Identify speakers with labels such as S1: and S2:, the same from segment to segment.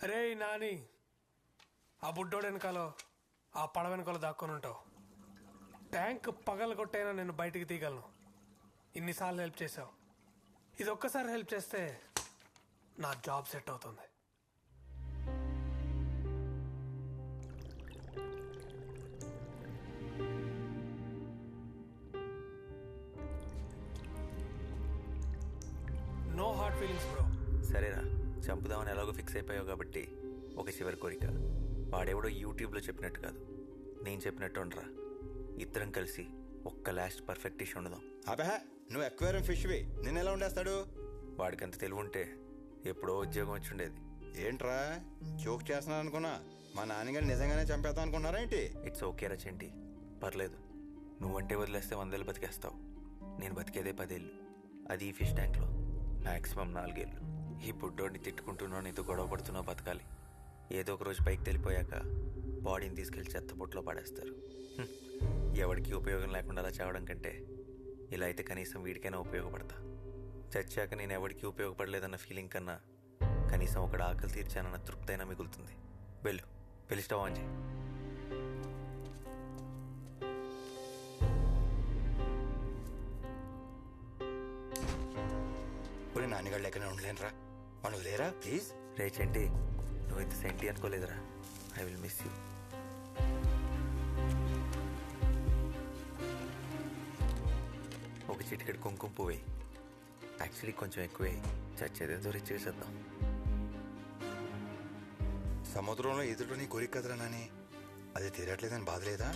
S1: అరే నాని, ఆ బుడ్డోడు వెనకాలో ఆ పడవ వెనకాల దాక్కొని ఉంటావు. ట్యాంక్ పగలగొట్టైనా నేను బయటికి తీయగలను. ఇన్నిసార్లు హెల్ప్ చేసావు, ఇది ఒక్కసారి హెల్ప్ చేస్తే నా జాబ్ సెట్ అవుతుంది. No hard feelings bro.
S2: సరేరా, చంపుదామని ఎలాగో ఫిక్స్ అయిపోయావు కాబట్టి ఒక చివరి కోరిక. వాడెవడో యూట్యూబ్లో చెప్పినట్టు కాదు, నేను చెప్పినట్టు ఉండరా. ఇద్దరం కలిసి ఒక్క లాస్ట్ పర్ఫెక్ట్ డిష్ ఉండదాం.
S3: అబహ, నువ్వు ఎక్వేరియం ఫిష్వి, నిన్ను ఎలా ఉండేస్తాడు?
S2: వాడికి అంత తెలివి ఉంటే ఎప్పుడో ఉద్యోగం వచ్చి ఉండేది.
S3: ఏంట్రా జోక్ చేస్తున్నాను అనుకున్నా, మా నాన్నగారు నిజంగానే చంపేద్దాం అనుకున్నారా ఏంటి?
S2: ఇట్స్ ఓకే రా చెంటి, పర్లేదు. నువ్వంటే వదిలేస్తే 100 ఏళ్ళు బతికేస్తావు, నేను బతికేదే 10 ఏళ్ళు. అది ఈ ఫిష్ ట్యాంక్లో మ్యాక్సిమం 4 ఏళ్ళు. ఈ బుడ్డోడిని తిట్టుకుంటున్నావు, నీతో గొడవ పడుతున్నావు, బతకాలి. ఏదో ఒక రోజు పైకి తెలిపోయాక బాడీని తీసుకెళ్లి చెత్తపొట్లో పడేస్తారు. ఎవరికి ఉపయోగం లేకుండా అలా చావడం కంటే ఇలా అయితే కనీసం వీడికైనా ఉపయోగపడతా. చచ్చాక నేను ఎవరికి ఉపయోగపడలేదన్న ఫీలింగ్ కన్నా కనీసం ఒకటి ఆకలి తీర్చానన్న తృప్తి అయినా మిగులుతుంది. వెళ్ళు, వెళ్ళి స్టవ్ ఆన్ చేయి.
S3: ఇప్పుడు నాన్నగారు లెక్కనే ఉండలేనురా, మనం లేరా ప్లీజ్.
S2: రే చెంటి, నువ్వు ఇంత సెంటి అనుకోలేదురా. I will miss you. ఒక చిటికెడు కుంకుమ పువ్వు, యాక్చువల్లీ కొంచెం ఎక్కువే, చచ్చేదేదో రిచ్ చేసేద్దాం.
S3: సముద్రంలో ఎదుటని కోరిక కదరా నాని, అది తీరట్లేదని బాధ లేదా?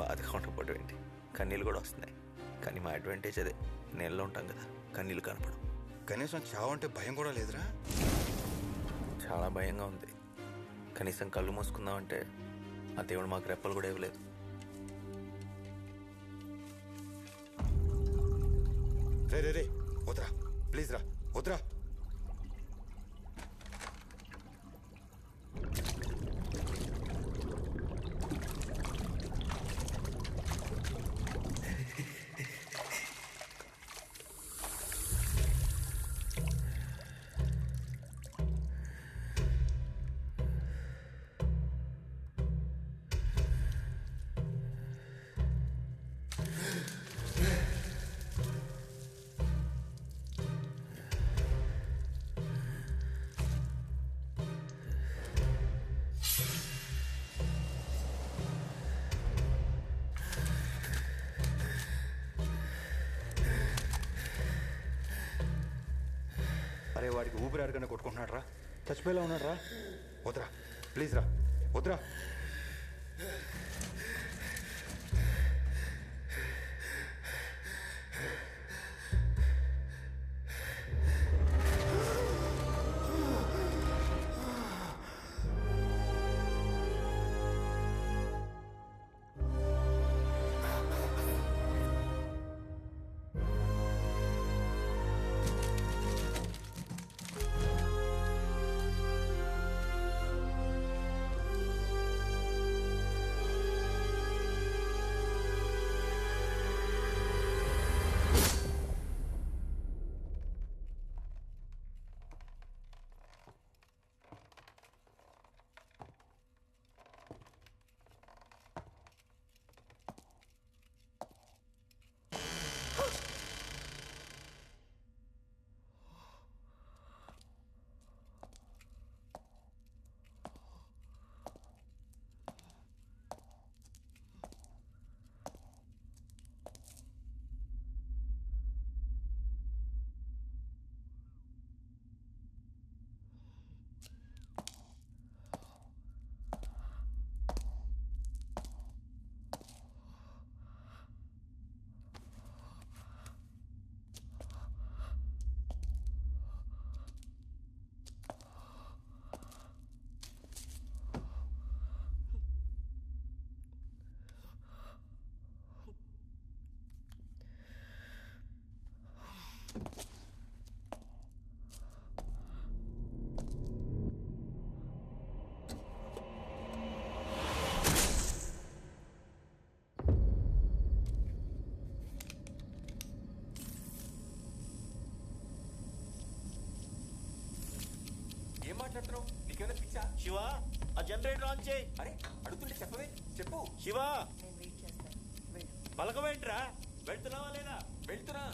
S2: బాధగా ఉండకపోవడం ఏంటి, కన్నీళ్ళు కూడా వస్తున్నాయి. కానీ మా అడ్వాంటేజ్ అదే, నీళ్ళలో ఉంటాం కదా, కన్నీళ్ళు కనపడం.
S3: కనీసం చావు అంటే భయం కూడా లేదురా?
S2: చాలా భయంగా ఉంది. కనీసం కళ్ళు మూసుకుందామంటే ఆ దేవుడు మాకు రెప్పలు కూడా ఇవ్వలేదు.
S3: రే రే రే, వద్దురా ప్లీజ్ రా, వద్దురా. అరే వాడికి ఊపిరి అడగనే కొట్టుకుంటున్నాడు రా, చచ్చిపోయేలా ఉన్నాడు రా. వద్దురా ప్లీజ్ రా, వద్దురా.
S4: మాట్లాడుతున్నావు? నీకేమైనా పిచ్చా?
S5: శివ ఆ జనరేటర్ ఆన్ చేయి.
S4: అరే అడుగుతుంటే చెప్పవే, చెప్పు.
S5: శివ
S6: నేను వెయిట్ చేస్తాను. వెళ్ళు.
S5: పలకమేంట్రా? వెళ్తున్నావా లేదా?
S4: వెళ్తున్నా.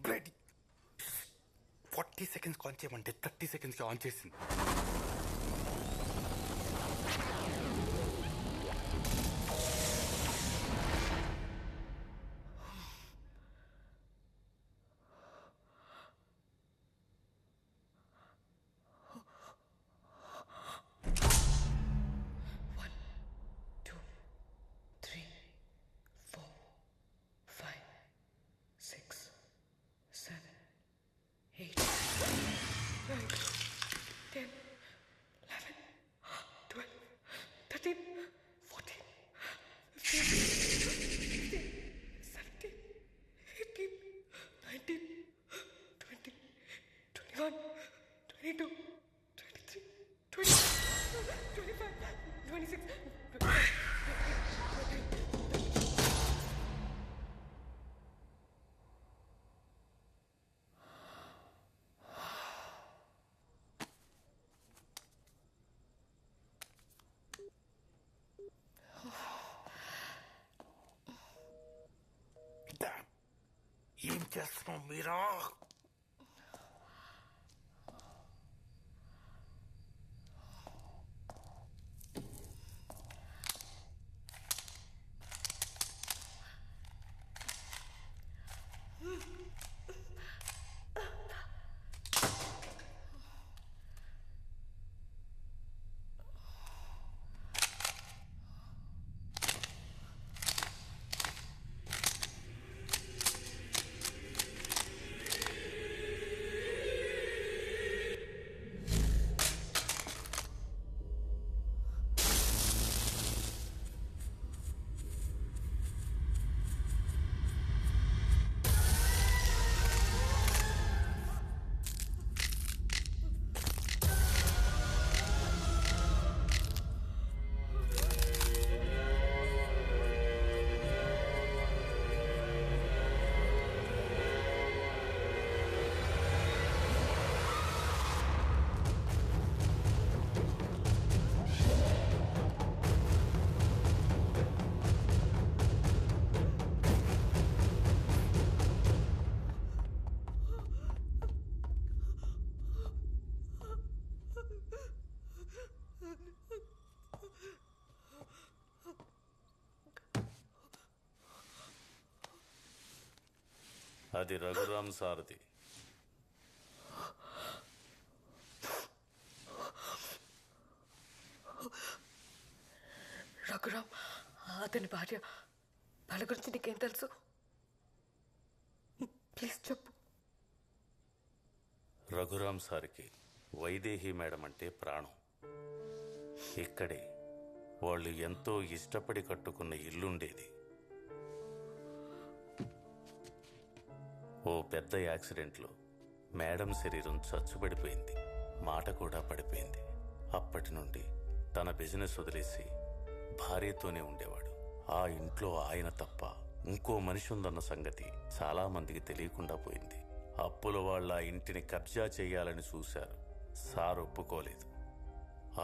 S7: బ్లడీ 40 సెకండ్స్ ఆన్ చేయమంటే 30 సెకండ్స్కి ఆన్ చేసింది. ఏం చేస్తున్నాం మీరా?
S8: అది రఘురామ్ సారథి.
S6: రఘురామ్ అతని భార్య. వాళ్ళ గురించి నీకేం తెలుసు? ప్లీజ్ చెప్పు.
S8: రఘురామ్ సార్కి వైదేహి మేడం అంటే ప్రాణం. ఇక్కడే వాళ్ళు ఎంతో ఇష్టపడి కట్టుకున్న ఇల్లుండేది. ఓ పెద్ద యాక్సిడెంట్లో మేడం శరీరం చచ్చుపడిపోయింది, మాట కూడా పడిపోయింది. అప్పటి నుండి తన బిజినెస్ వదిలేసి భార్యతోనే ఉండేవాడు. ఆ ఇంట్లో ఆయన తప్ప ఇంకో మనిషి ఉందన్న సంగతి చాలా మందికి తెలియకుండా పోయింది. అప్పుల వాళ్ళ ఆ ఇంటిని కబ్జా చేయాలని చూశారు. సార్ ఒప్పుకోలేదు.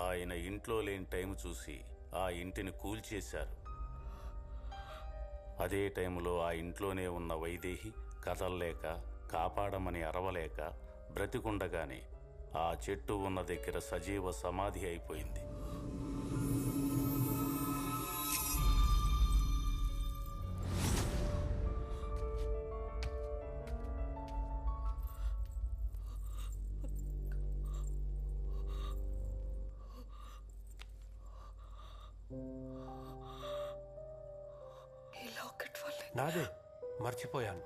S8: ఆయన ఇంట్లో లేని టైం చూసి ఆ ఇంటిని కూల్చేశారు. అదే టైంలో ఆ ఇంట్లోనే ఉన్న వైదేహి కదల్లేక, కాపాడమని అరవలేక బ్రతికుండగానే ఆ చెట్టు ఉన్న దగ్గర సజీవ సమాధి అయిపోయింది.
S1: నాదే, మర్చిపోయాను.